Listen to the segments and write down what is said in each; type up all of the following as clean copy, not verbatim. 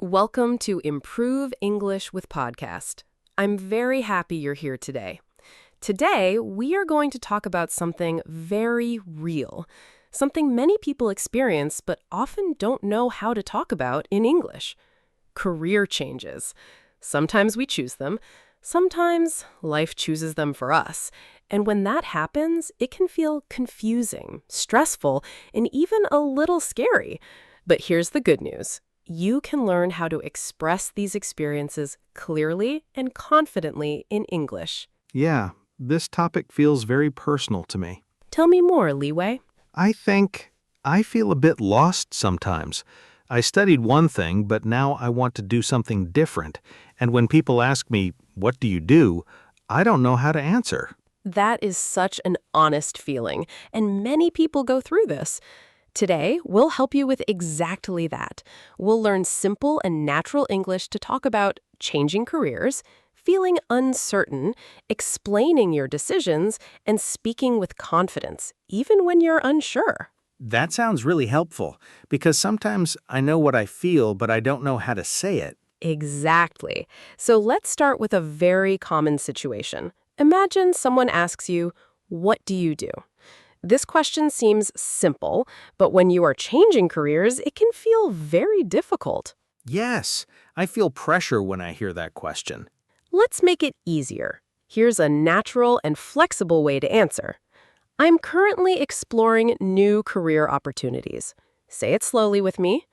Welcome to Improve English with Podcast. I'm very happy you're here today. Today, we are going to talk about something very real, something many people experience but often don't know how to talk about in English. Career changes. Sometimes we choose them, sometimes life chooses them for us. And when that happens, it can feel confusing, stressful, and even a little scary. But here's the good news. You can learn how to express these experiences clearly and confidently in English. Yeah, this topic feels very personal to me. Tell me more, Leeway. I think I feel a bit lost sometimes. I studied one thing, but now I want to do something different. And when people ask me, "What do you do?" I don't know how to answer. That is such an honest feeling, and many people go through this. Today, we'll help you with exactly that. We'll learn simple and natural English to talk about changing careers, feeling uncertain, explaining your decisions, and speaking with confidence, even when you're unsure. That sounds really helpful, because sometimes I know what I feel, but I don't know how to say it. Exactly. So let's start with a very common situation. Imagine someone asks you, "What do you do?" This question seems simple, but when you are changing careers, it can feel very difficult. Yes, I feel pressure when I hear that question. Let's make it easier. Here's a natural and flexible way to answer. I'm currently exploring new career opportunities. Say it slowly with me.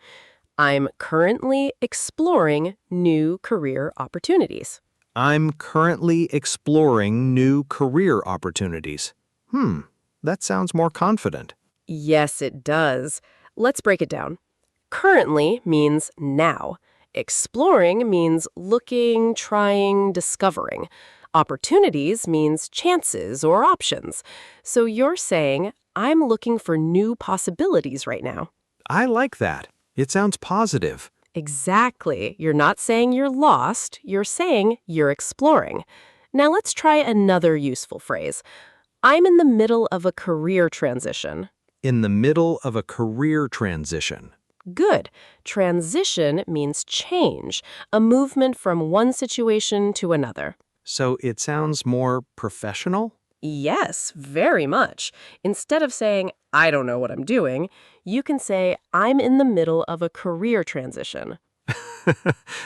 I'm currently exploring new career opportunities. I'm currently exploring new career opportunities. That sounds more confident. Yes, it does. Let's break it down. Currently means now. Exploring means looking, trying, discovering. Opportunities means chances or options. So you're saying, I'm looking for new possibilities right now. I like that. It sounds positive. Exactly. You're not saying you're lost, you're saying you're exploring. Now let's try another useful phrase. I'm in the middle of a career transition. In the middle of a career transition. Good. Transition means change, a movement from one situation to another. So it sounds more professional? Yes, very much. Instead of saying, I don't know what I'm doing, you can say, I'm in the middle of a career transition.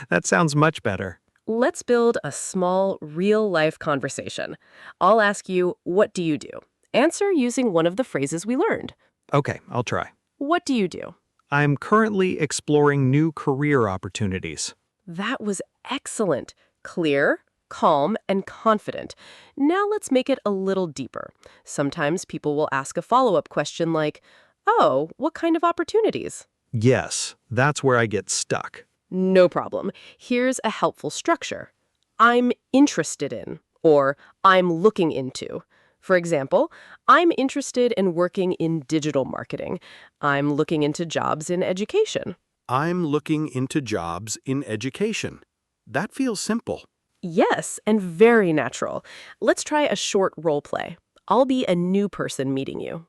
That sounds much better. Let's build a small, real-life conversation. I'll ask you, what do you do? Answer using one of the phrases we learned. Okay, I'll try. What do you do? I'm currently exploring new career opportunities. That was excellent. Clear, calm, and confident. Now let's make it a little deeper. Sometimes people will ask a follow-up question like, oh, what kind of opportunities? Yes, that's where I get stuck. No problem. Here's a helpful structure. I'm interested in, or I'm looking into. For example, I'm interested in working in digital marketing. I'm looking into jobs in education. I'm looking into jobs in education. That feels simple. Yes, and very natural. Let's try a short role play. I'll be a new person meeting you.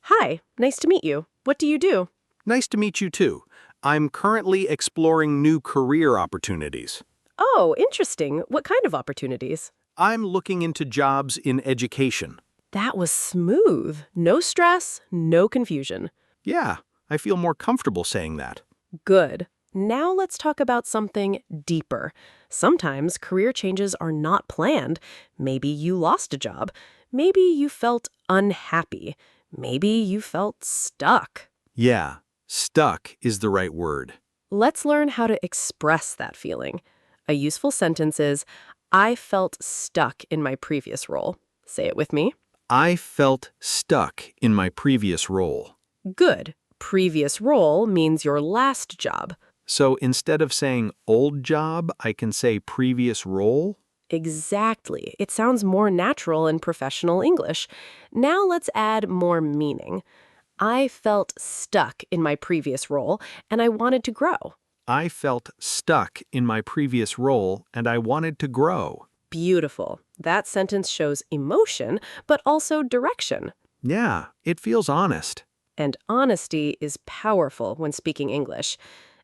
Hi, nice to meet you. What do you do? Nice to meet you too. I'm currently exploring new career opportunities. Oh, interesting. What kind of opportunities? I'm looking into jobs in education. That was smooth. No stress, no confusion. Yeah, I feel more comfortable saying that. Good. Now let's talk about something deeper. Sometimes career changes are not planned. Maybe you lost a job. Maybe you felt unhappy. Maybe you felt stuck. Yeah, stuck is the right word. Let's learn how to express that feeling. A useful sentence is, I felt stuck in my previous role. Say it with me. I felt stuck in my previous role. Good. Previous role means your last job. So instead of saying old job, I can say previous role? Exactly. It sounds more natural in professional English. Now let's add more meaning. I felt stuck in my previous role, and I wanted to grow. I felt stuck in my previous role and I wanted to grow. Beautiful. That sentence shows emotion, but also direction. Yeah, it feels honest. And honesty is powerful when speaking English.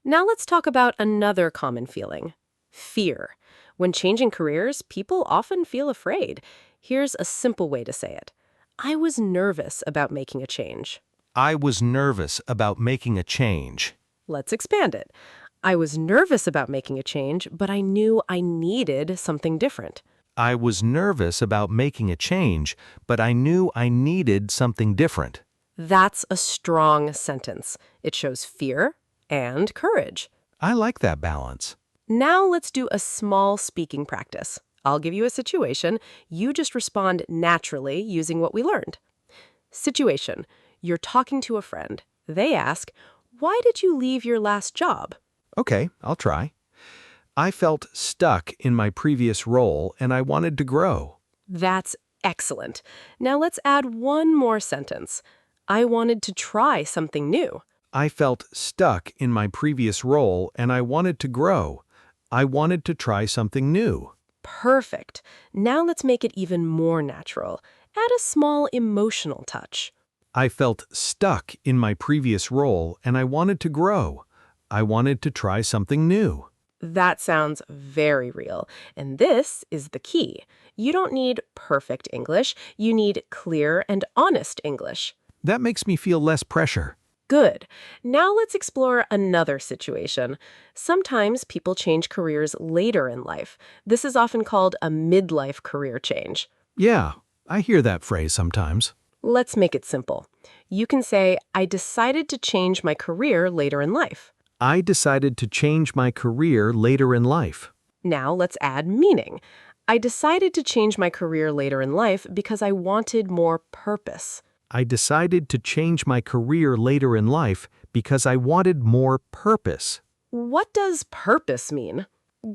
Now let's talk about another common feeling, fear. When changing careers, people often feel afraid. Here's a simple way to say it. I was nervous about making a change. I was nervous about making a change. Let's expand it. I was nervous about making a change, but I knew I needed something different. I was nervous about making a change, but I knew I needed something different. That's a strong sentence. It shows fear and courage. I like that balance. Now let's do a small speaking practice. I'll give you a situation. You just respond naturally using what we learned. Situation. You're talking to a friend. They ask, "Why did you leave your last job?" Okay, I'll try. I felt stuck in my previous role and I wanted to grow. That's excellent. Now let's add one more sentence. I wanted to try something new. I felt stuck in my previous role and I wanted to grow. I wanted to try something new. Perfect. Now let's make it even more natural. Add a small emotional touch. I felt stuck in my previous role and I wanted to grow. I wanted to try something new. That sounds very real. And this is the key. You don't need perfect English. You need clear and honest English. That makes me feel less pressure. Good. Now let's explore another situation. Sometimes people change careers later in life. This is often called a midlife career change. Yeah, I hear that phrase sometimes. Let's make it simple. You can say, I decided to change my career later in life. I decided to change my career later in life. Now let's add meaning. I decided to change my career later in life because I wanted more purpose. I decided to change my career later in life because I wanted more purpose. What does purpose mean?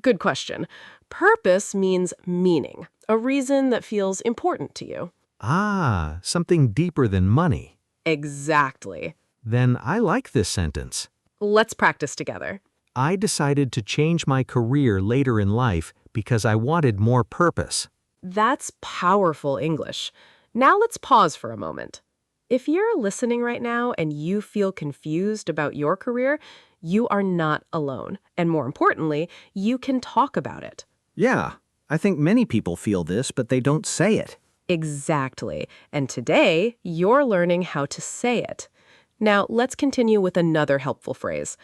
Good question. Purpose means meaning, a reason that feels important to you. Ah, something deeper than money. Exactly. Then I like this sentence. Let's practice together. I decided to change my career later in life because I wanted more purpose. That's powerful English. Now let's pause for a moment. If you're listening right now and you feel confused about your career, you are not alone. And more importantly, you can talk about it. Yeah, I think many people feel this, but they don't say it. Exactly. And today, you're learning how to say it. Now, let's continue with another helpful phrase.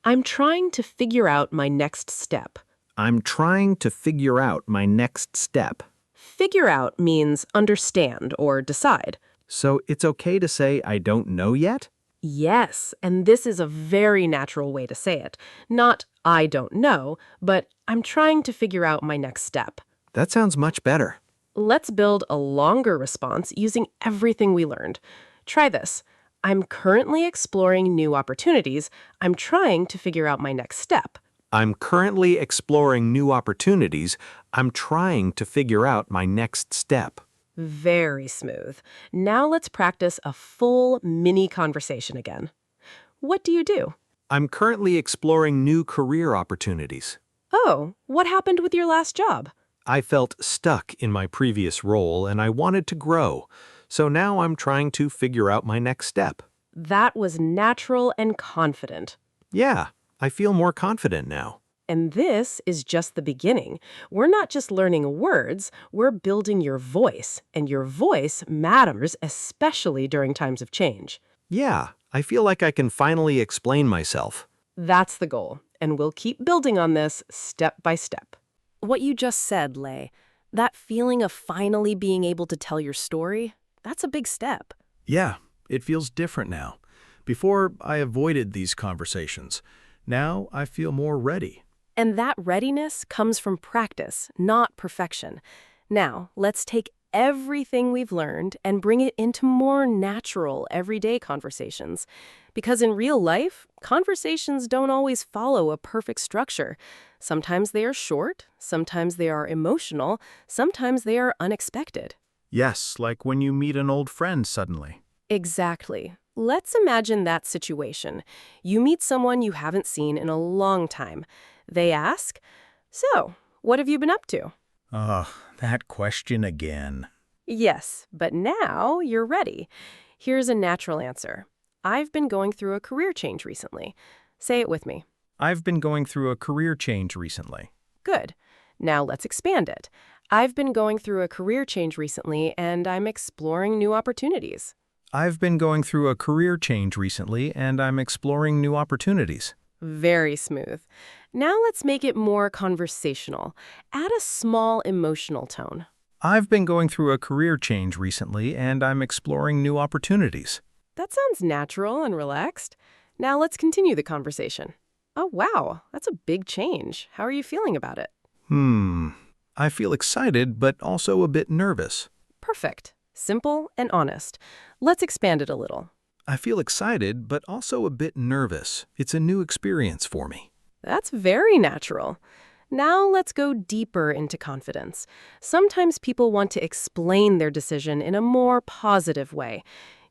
I'm trying to figure out my next step. I'm trying to figure out my next step. Figure out means understand or decide. So it's okay to say I don't know yet? Yes, and this is a very natural way to say it. Not, I don't know, but I'm trying to figure out my next step. That sounds much better. Let's build a longer response using everything we learned. Try this. I'm currently exploring new opportunities. I'm trying to figure out my next step. I'm currently exploring new opportunities. I'm trying to figure out my next step. Very smooth. Now let's practice a full mini conversation again. What do you do? I'm currently exploring new career opportunities. Oh, what happened with your last job? I felt stuck in my previous role and I wanted to grow. So now I'm trying to figure out my next step. That was natural and confident. Yeah, I feel more confident now. And this is just the beginning. We're not just learning words, we're building your voice. And your voice matters, especially during times of change. Yeah, I feel like I can finally explain myself. That's the goal. And we'll keep building on this step by step. What you just said, Lei, that feeling of finally being able to tell your story, that's a big step. Yeah, it feels different now. Before, I avoided these conversations. Now, I feel more ready. And that readiness comes from practice, not perfection. Now, let's take everything we've learned and bring it into more natural, everyday conversations. Because in real life, conversations don't always follow a perfect structure. Sometimes they are short, sometimes they are emotional, sometimes they are unexpected. Yes, like when you meet an old friend suddenly. Exactly. Let's imagine that situation. You meet someone you haven't seen in a long time. They ask, "So, what have you been up to?" Ugh, that question again. Yes, but now you're ready. Here's a natural answer. I've been going through a career change recently. Say it with me. I've been going through a career change recently. Good. Now let's expand it. I've been going through a career change recently, and I'm exploring new opportunities. I've been going through a career change recently, and I'm exploring new opportunities. Very smooth. Now let's make it more conversational. Add a small emotional tone. I've been going through a career change recently, and I'm exploring new opportunities. That sounds natural and relaxed. Now let's continue the conversation. Oh, wow, that's a big change. How are you feeling about it? I feel excited, but also a bit nervous. Perfect. Simple and honest. Let's expand it a little. I feel excited, but also a bit nervous. It's a new experience for me. That's very natural. Now let's go deeper into confidence. Sometimes people want to explain their decision in a more positive way.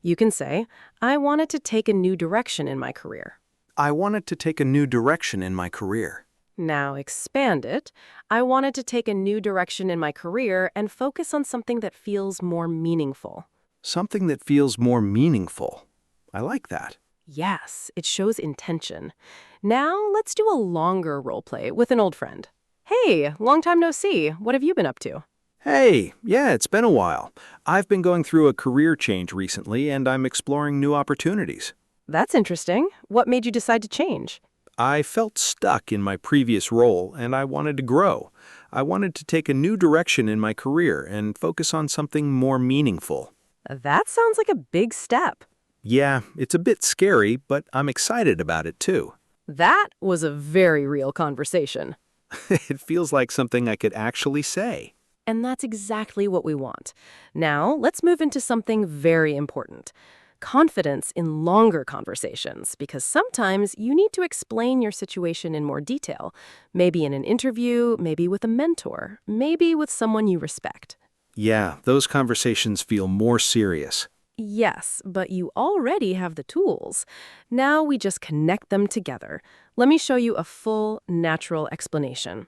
You can say, I wanted to take a new direction in my career. I wanted to take a new direction in my career. Now expand it. I wanted to take a new direction in my career and focus on something that feels more meaningful. Something that feels more meaningful. I like that. Yes, it shows intention. Now let's do a longer role play with an old friend. Hey, long time no see. What have you been up to? Hey, yeah, it's been a while. I've been going through a career change recently, and I'm exploring new opportunities. That's interesting. What made you decide to change? I felt stuck in my previous role, and I wanted to grow. I wanted to take a new direction in my career and focus on something more meaningful. That sounds like a big step. Yeah, it's a bit scary, but I'm excited about it too. That was a very real conversation. It feels like something I could actually say. And that's exactly what we want. Now, let's move into something very important. Confidence in longer conversations, because sometimes you need to explain your situation in more detail. Maybe in an interview, maybe with a mentor, maybe with someone you respect. Yeah, those conversations feel more serious. Yes, but you already have the tools. Now we just connect them together. Let me show you a full, natural explanation.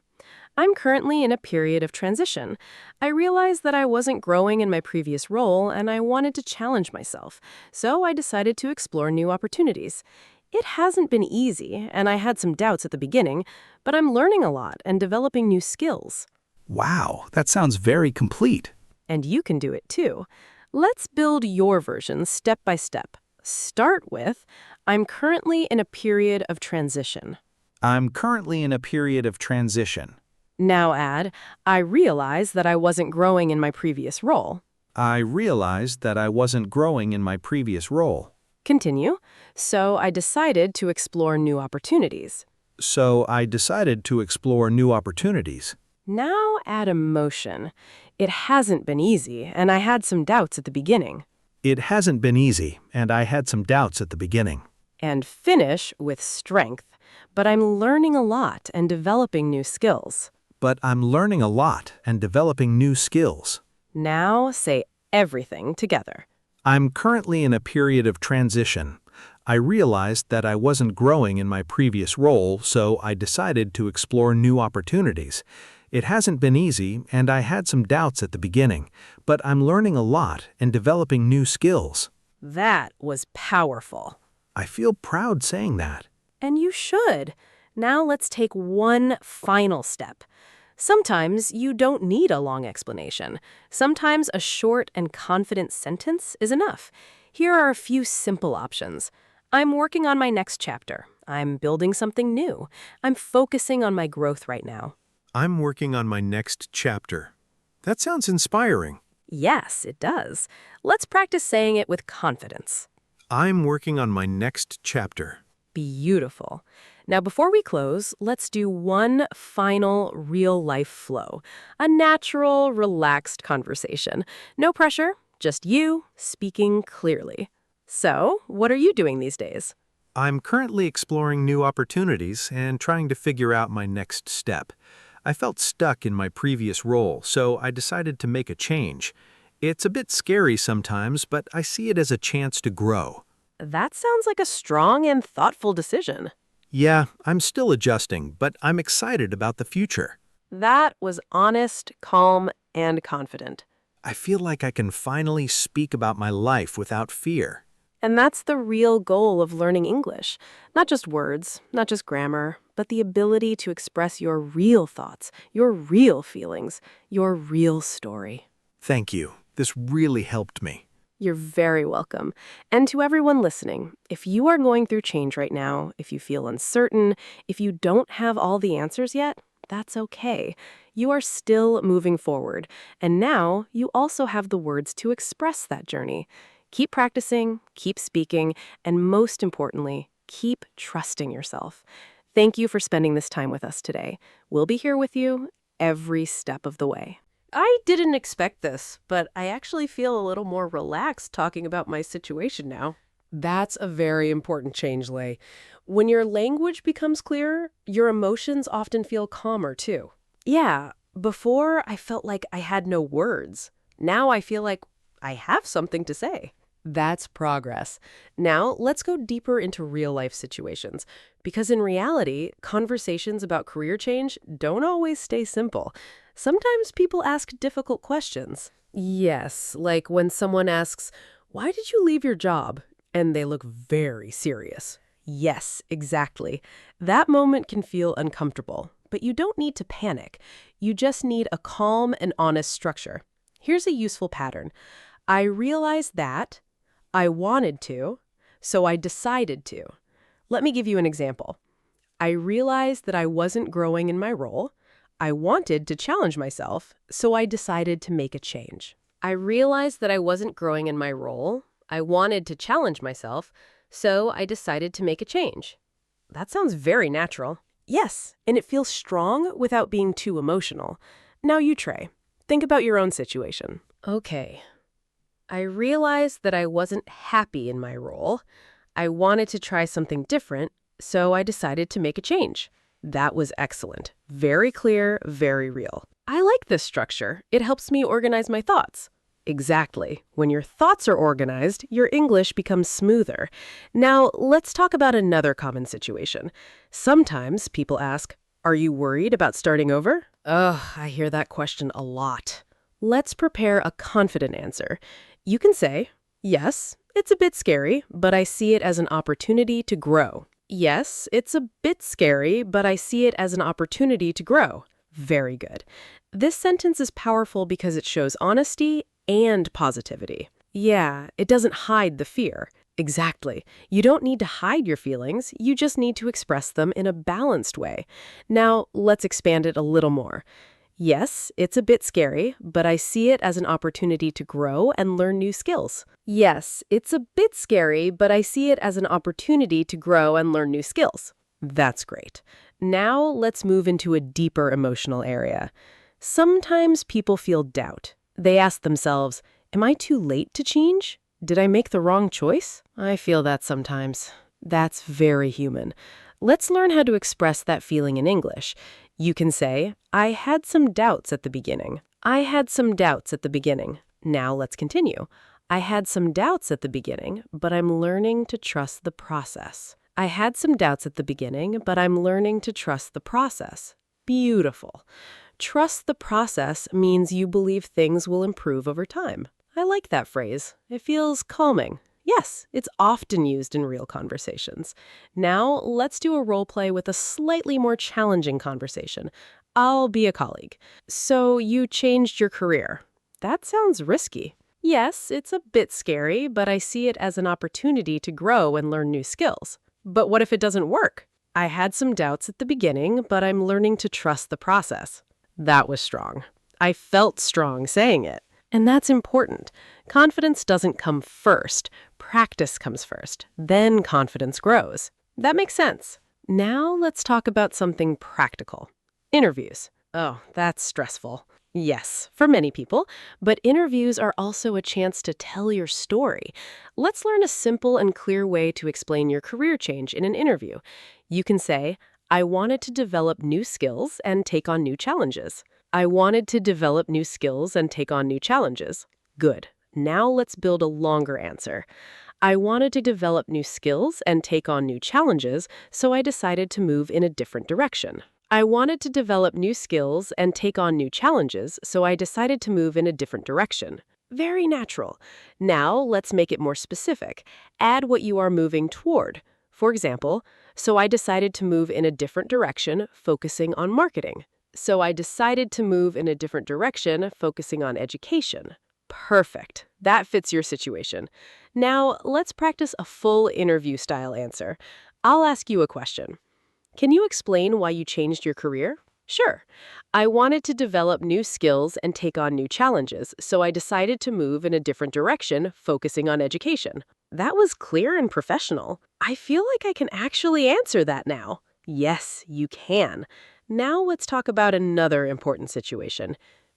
I'm currently in a period of transition. I realized that I wasn't growing in my previous role and I wanted to challenge myself, so I decided to explore new opportunities. It hasn't been easy, and I had some doubts at the beginning, but I'm learning a lot and developing new skills. Wow, that sounds very complete. And you can do it too. Let's build your version step by step. Start with, I'm currently in a period of transition. I'm currently in a period of transition. Now add, I realized that I wasn't growing in my previous role. I realized that I wasn't growing in my previous role. Continue. So I decided to explore new opportunities. So I decided to explore new opportunities. Now add emotion. It hasn't been easy, and I had some doubts at the beginning. It hasn't been easy, and I had some doubts at the beginning. And finish with strength. But I'm learning a lot and developing new skills. But I'm learning a lot and developing new skills. Now say everything together. I'm currently in a period of transition. I realized that I wasn't growing in my previous role, so I decided to explore new opportunities. It hasn't been easy, and I had some doubts at the beginning, but I'm learning a lot and developing new skills. That was powerful. I feel proud saying that. And you should. Now let's take one final step. Sometimes you don't need a long explanation. Sometimes a short and confident sentence is enough. Here are a few simple options. I'm working on my next chapter. I'm building something new. I'm focusing on my growth right now. I'm working on my next chapter. That sounds inspiring. Yes, it does. Let's practice saying it with confidence. I'm working on my next chapter. Beautiful. Now, before we close, let's do one final real-life flow. A natural, relaxed conversation. No pressure, just you speaking clearly. So, what are you doing these days? I'm currently exploring new opportunities and trying to figure out my next step. I felt stuck in my previous role, so I decided to make a change. It's a bit scary sometimes, but I see it as a chance to grow. That sounds like a strong and thoughtful decision. Yeah, I'm still adjusting, but I'm excited about the future. That was honest, calm, and confident. I feel like I can finally speak about my life without fear. And that's the real goal of learning English. Not just words, not just grammar, but but the ability to express your real thoughts, your real feelings, your real story. Thank you. This really helped me. You're very welcome. And to everyone listening, if you are going through change right now, if you feel uncertain, if you don't have all the answers yet, that's okay. You are still moving forward. And now you also have the words to express that journey. Keep practicing, keep speaking, and most importantly, keep trusting yourself. Thank you for spending this time with us today. We'll be here with you every step of the way. I didn't expect this, but I actually feel a little more relaxed talking about my situation now. That's a very important change, Lei. When your language becomes clearer, your emotions often feel calmer, too. Yeah, before I felt like I had no words. Now I feel like I have something to say. That's progress. Now, let's go deeper into real-life situations. Because in reality, conversations about career change don't always stay simple. Sometimes people ask difficult questions. Yes, like when someone asks, "Why did you leave your job?" And they look very serious. Yes, exactly. That moment can feel uncomfortable, but you don't need to panic. You just need a calm and honest structure. Here's a useful pattern. I realized that, I wanted to, so I decided to. Let me give you an example. I realized that I wasn't growing in my role. I wanted to challenge myself, so I decided to make a change. I realized that I wasn't growing in my role. I wanted to challenge myself, so I decided to make a change. That sounds very natural. Yes, and it feels strong without being too emotional. Now you, Trey, think about your own situation. Okay. I realized that I wasn't happy in my role. I wanted to try something different, so I decided to make a change. That was excellent. Very clear, very real. I like this structure. It helps me organize my thoughts. Exactly. When your thoughts are organized, your English becomes smoother. Now, let's talk about another common situation. Sometimes people ask, "Are you worried about starting over?" Ugh, I hear that question a lot. Let's prepare a confident answer. You can say, "Yes, it's a bit scary, but I see it as an opportunity to grow." Yes, it's a bit scary, but I see it as an opportunity to grow. Very good. This sentence is powerful because it shows honesty and positivity. Yeah, it doesn't hide the fear. Exactly. You don't need to hide your feelings, you just need to express them in a balanced way. Now, let's expand it a little more. Yes, it's a bit scary, but I see it as an opportunity to grow and learn new skills. Yes, it's a bit scary, but I see it as an opportunity to grow and learn new skills. That's great. Now let's move into a deeper emotional area. Sometimes people feel doubt. They ask themselves, "Am I too late to change? Did I make the wrong choice?" I feel that sometimes. That's very human. Let's learn how to express that feeling in English. You can say, "I had some doubts at the beginning." I had some doubts at the beginning. Now let's continue. I had some doubts at the beginning, but I'm learning to trust the process. I had some doubts at the beginning, but I'm learning to trust the process. Beautiful. Trust the process means you believe things will improve over time. I like that phrase. It feels calming. Yes, it's often used in real conversations. Now, let's do a role play with a slightly more challenging conversation. I'll be a colleague. So you changed your career. That sounds risky. Yes, it's a bit scary, but I see it as an opportunity to grow and learn new skills. But what if it doesn't work? I had some doubts at the beginning, but I'm learning to trust the process. That was strong. I felt strong saying it. And that's important. Confidence doesn't come first. Practice comes first. Then confidence grows. That makes sense. Now let's talk about something practical. Interviews. Oh, that's stressful. Yes, for many people. But interviews are also a chance to tell your story. Let's learn a simple and clear way to explain your career change in an interview. You can say, "I wanted to develop new skills and take on new challenges." I wanted to develop new skills and take on new challenges. Good. Now let's build a longer answer. I wanted to develop new skills and take on new challenges, so I decided to move in a different direction. I wanted to develop new skills and take on new challenges, so I decided to move in a different direction. Very natural. Now let's make it more specific. Add what you are moving toward. For example, So I decided to move in a different direction, focusing on marketing. So I decided to move in a different direction, focusing on education. Perfect. That fits your situation. Now, let's practice a full interview-style answer. I'll ask you a question. Can you explain why you changed your career? Sure. I wanted to develop new skills and take on new challenges, so I decided to move in a different direction, focusing on education. That was clear and professional. I feel like I can actually answer that now. Yes, you can. Now let's talk about another important situation.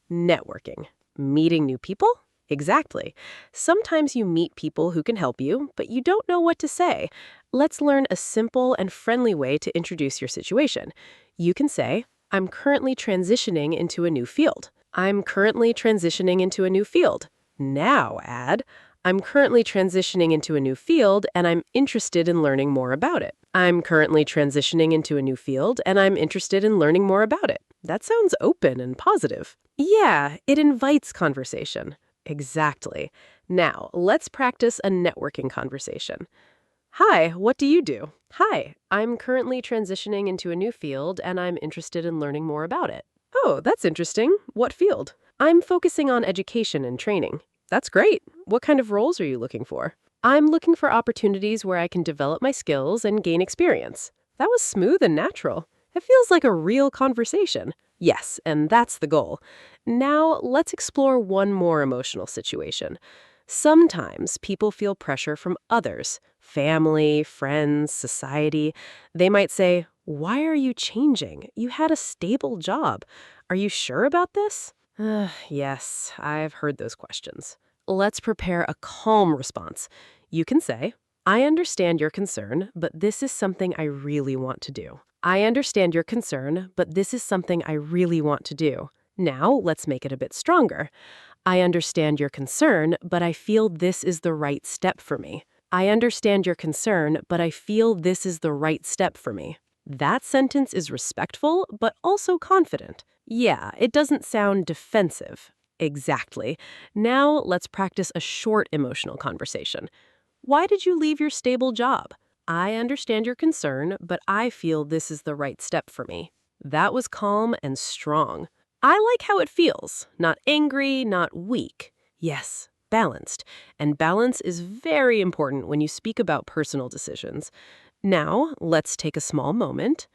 Networking. Meeting new people? Exactly. Sometimes you meet people who can help you, but you don't know what to say. Let's learn a simple and friendly way to introduce your situation. You can say, I'm currently transitioning into a new field. I'm currently transitioning into a new field. Now add, I'm currently transitioning into a new field and I'm interested in learning more about it. I'm currently transitioning into a new field and I'm interested in learning more about it. That sounds open and positive. Yeah, it invites conversation. Exactly. Now, let's practice a networking conversation. Hi, what do you do? Hi, I'm currently transitioning into a new field and I'm interested in learning more about it. Oh, that's interesting. What field? I'm focusing on education and training. That's great. What kind of roles are you looking for? I'm looking for opportunities where I can develop my skills and gain experience. That was smooth and natural. It feels like a real conversation. Yes, and that's the goal. Now, let's explore one more emotional situation. Sometimes people feel pressure from others, family, friends, society. They might say, why are you changing? You had a stable job. Are you sure about this? Yes, I've heard those questions. Let's prepare a calm response. You can say, I understand your concern, but this is something I really want to do. I understand your concern, but this is something I really want to do. Now, let's make it a bit stronger. I understand your concern, but I feel this is the right step for me. I understand your concern, but I feel this is the right step for me. That sentence is respectful, but also confident. Yeah, it doesn't sound defensive. Exactly. Now, let's practice a short emotional conversation. Why did you leave your stable job? I understand your concern, but I feel this is the right step for me. That was calm and strong. I like how it feels. Not angry, not weak. Yes, balanced. And balance is very important when you speak about personal decisions. Now, let's take a small moment.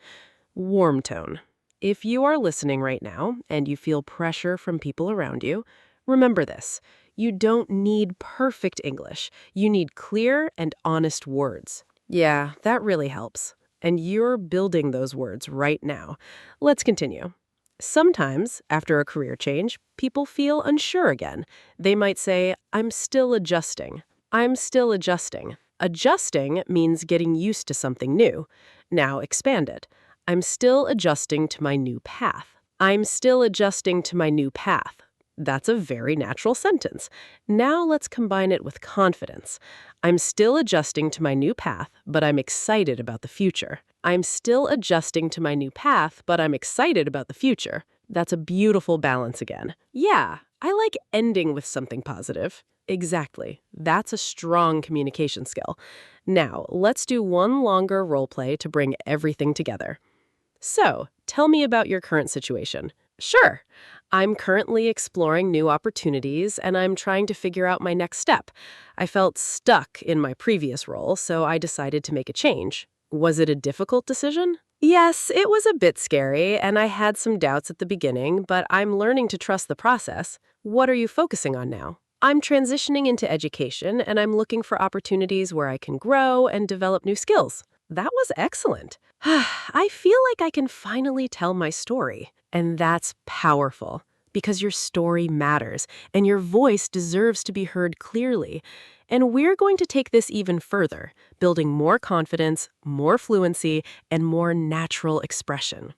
Warm tone. If you are listening right now and you feel pressure from people around you, remember this. You don't need perfect English. You need clear and honest words. Yeah, that really helps. And you're building those words right now. Let's continue. Sometimes, after a career change, people feel unsure again. They might say, I'm still adjusting. I'm still adjusting. Adjusting means getting used to something new. Now expand it. I'm still adjusting to my new path. I'm still adjusting to my new path. That's a very natural sentence. Now let's combine it with confidence. I'm still adjusting to my new path, but I'm excited about the future. I'm still adjusting to my new path, but I'm excited about the future. That's a beautiful balance again. Yeah, I like ending with something positive. Exactly. That's a strong communication skill. Now, let's do one longer role play to bring everything together. So, tell me about your current situation. Sure. I'm currently exploring new opportunities and I'm trying to figure out my next step. I felt stuck in my previous role, so I decided to make a change. Was it a difficult decision? Yes, it was a bit scary and I had some doubts at the beginning, but I'm learning to trust the process. What are you focusing on now? I'm transitioning into education and I'm looking for opportunities where I can grow and develop new skills. That was excellent. I feel like I can finally tell my story. And that's powerful because your story matters and your voice deserves to be heard clearly. And we're going to take this even further, building more confidence, more fluency, and more natural expression.